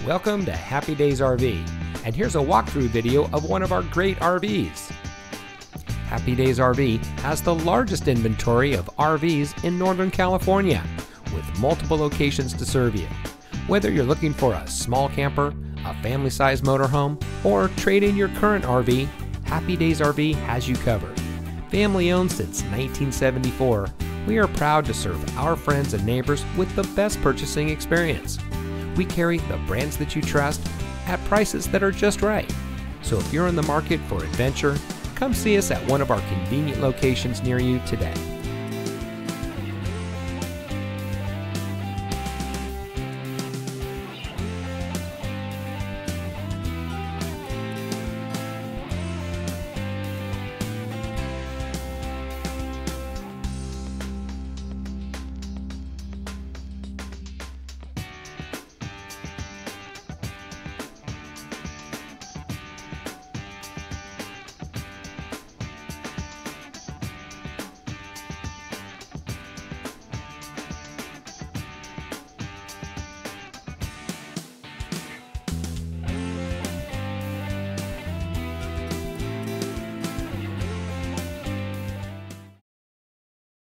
Welcome to Happy Daze RV, and here's a walkthrough video of one of our great RVs. Happy Daze RV has the largest inventory of RVs in Northern California, with multiple locations to serve you. Whether you're looking for a small camper, a family-sized motorhome, or trade in your current RV, Happy Daze RV has you covered. Family owned since 1974, we are proud to serve our friends and neighbors with the best purchasing experience. We carry the brands that you trust at prices that are just right. So if you're in the market for adventure, come see us at one of our convenient locations near you today.